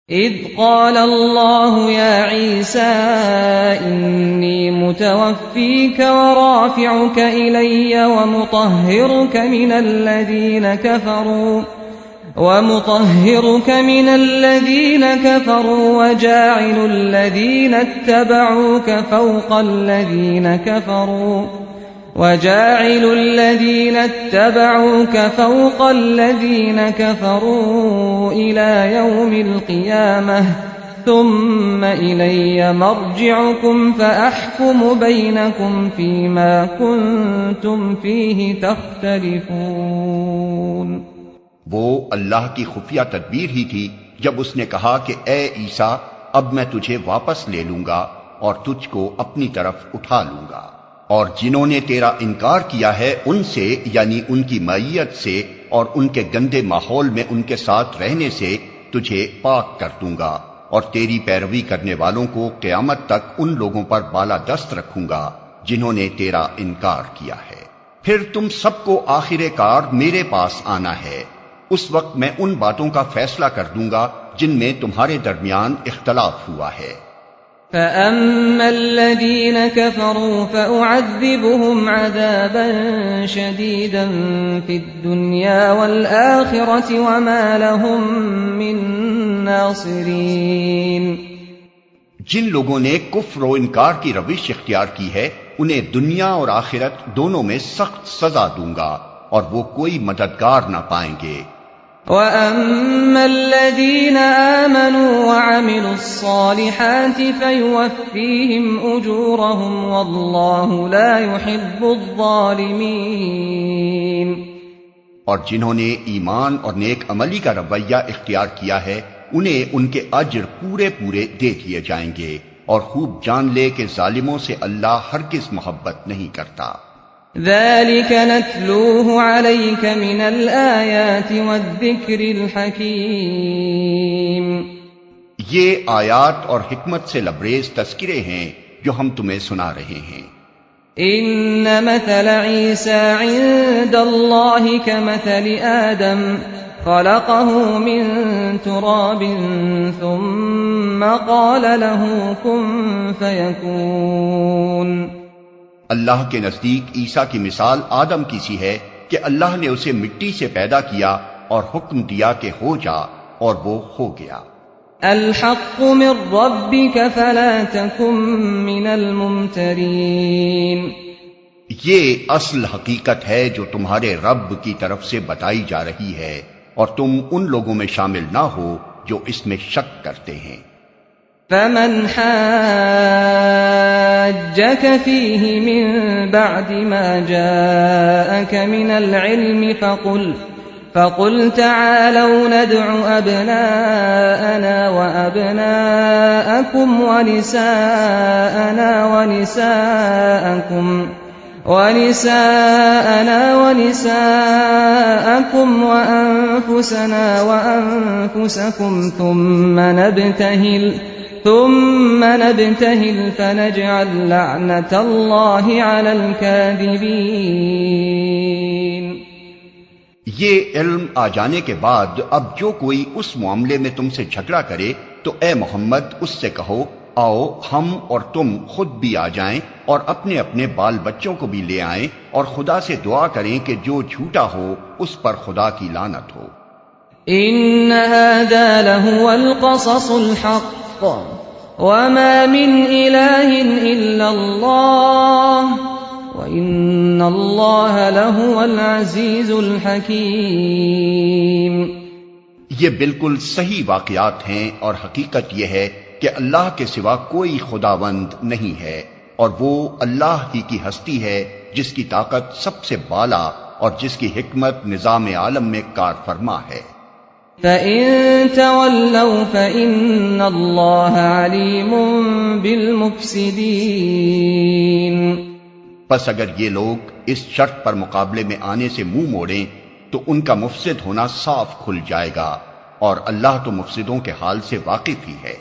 إذ قال الله يا عيسى إني متوفيك ورافعك إلي ومطهرك من الذين كفروا وجاعل الذين اتبعوك فوق الذين كفروا إلى يوم القيامة ثم إلي مرجعكم فأحكم بينكم فيما كنتم فيه تختلفون۔ وہ اللہ کی خفیہ تدبیر ہی تھی جب اس نے کہا کہ اے عیسیٰ اب میں تجھے واپس لے لوں گا اور تجھ کو اپنی طرف اٹھا لوں گا، اور جنہوں نے تیرا انکار کیا ہے ان سے یعنی ان کی معیت سے اور ان کے گندے ماحول میں ان کے ساتھ رہنے سے تجھے پاک کر دوں گا، اور تیری پیروی کرنے والوں کو قیامت تک ان لوگوں پر بالا دست رکھوں گا جنہوں نے تیرا انکار کیا ہے۔ پھر تم سب کو آخر کار میرے پاس آنا ہے، اس وقت میں ان باتوں کا فیصلہ کر دوں گا جن میں تمہارے درمیان اختلاف ہوا ہے۔ فَأَمَّا الَّذِينَ كَفَرُوا فَأُعَذِّبُهُمْ عَذَابًا شَدِيدًا فِي الدُّنْيَا وَالْآخِرَةِ وَمَا لَهُم مِّن نَّاصِرِينَ۔ جن لوگوں نے کفر و انکار کی روش اختیار کی ہے انہیں دنیا اور آخرت دونوں میں سخت سزا دوں گا اور وہ کوئی مددگار نہ پائیں گے۔ وَأَمَّا الَّذِينَ آمَنُوا وَعَمِلُوا الصَّالِحَاتِ فَيُوَفِّيهِمْ أُجُورَهُمْ وَاللَّهُ لَا يُحِبُّ الظَّالِمِينَ۔ اور جنہوں نے ایمان اور نیک عملی کا رویہ اختیار کیا ہے انہیں ان کے اجر پورے پورے دے دیے جائیں گے، اور خوب جان لے کہ ظالموں سے اللہ ہرگز محبت نہیں کرتا۔ ذَلِكَ نَتْلُوهُ عَلَيْكَ مِنَ الْآيَاتِ وَالذِّكْرِ الْحَكِيمِ۔ یہ آیات اور حکمت سے لبریز تذکرے ہیں جو ہم تمہیں سنا رہے ہیں۔ إِنَّ مَثَلَ عِيسَى عِندَ اللَّهِ كَمَثَلِ آدَمَ خَلَقَهُ مِن تُرَابٍ ثُمَّ قَالَ لَهُ كُن فَيَكُونُ۔ اللہ کے نزدیک عیسیٰ کی مثال آدم کی سی ہے کہ اللہ نے اسے مٹی سے پیدا کیا اور حکم دیا کہ ہو جا، اور وہ ہو گیا۔ الحق من ربك فلا تكن من الممترین۔ یہ اصل حقیقت ہے جو تمہارے رب کی طرف سے بتائی جا رہی ہے، اور تم ان لوگوں میں شامل نہ ہو جو اس میں شک کرتے ہیں۔ فمن حاجك فيه من بعد ما جاءك من العلم فقل تعالوا ندع أبناءنا وأبناءكم ونساءنا ونساءكم وأنفسنا وأنفسكم ثم نبتهل فنجعل لعنة الله على الكاذبين۔ یہ علم آ جانے کے بعد اب جو کوئی اس معاملے میں تم سے جھگڑا کرے تو اے محمد اس سے کہو آؤ ہم اور تم خود بھی آ جائیں اور اپنے اپنے بال بچوں کو بھی لے آئیں، اور خدا سے دعا کریں کہ جو جھوٹا ہو اس پر خدا کی لعنت ہو۔ ان هذا لهو القصص الحق وما من اله الا الله وان الله لهو العزيز الحكيم۔ یہ بالکل صحیح واقعات ہیں، اور حقیقت یہ ہے کہ اللہ کے سوا کوئی خداوند نہیں ہے، اور وہ اللہ ہی کی ہستی ہے جس کی طاقت سب سے بالا اور جس کی حکمت نظام عالم میں کار فرما ہے۔ فَإِن تَوَلَّوْا فَإِنَّ اللَّهَ عَلِيمٌ بِالْمُفْسِدِينَ۔ پس اگر یہ لوگ اس شرط پر مقابلے میں آنے سے منہ موڑیں تو ان کا مفسد ہونا صاف کھل جائے گا، اور اللہ تو مفسدوں کے حال سے واقف ہی ہے۔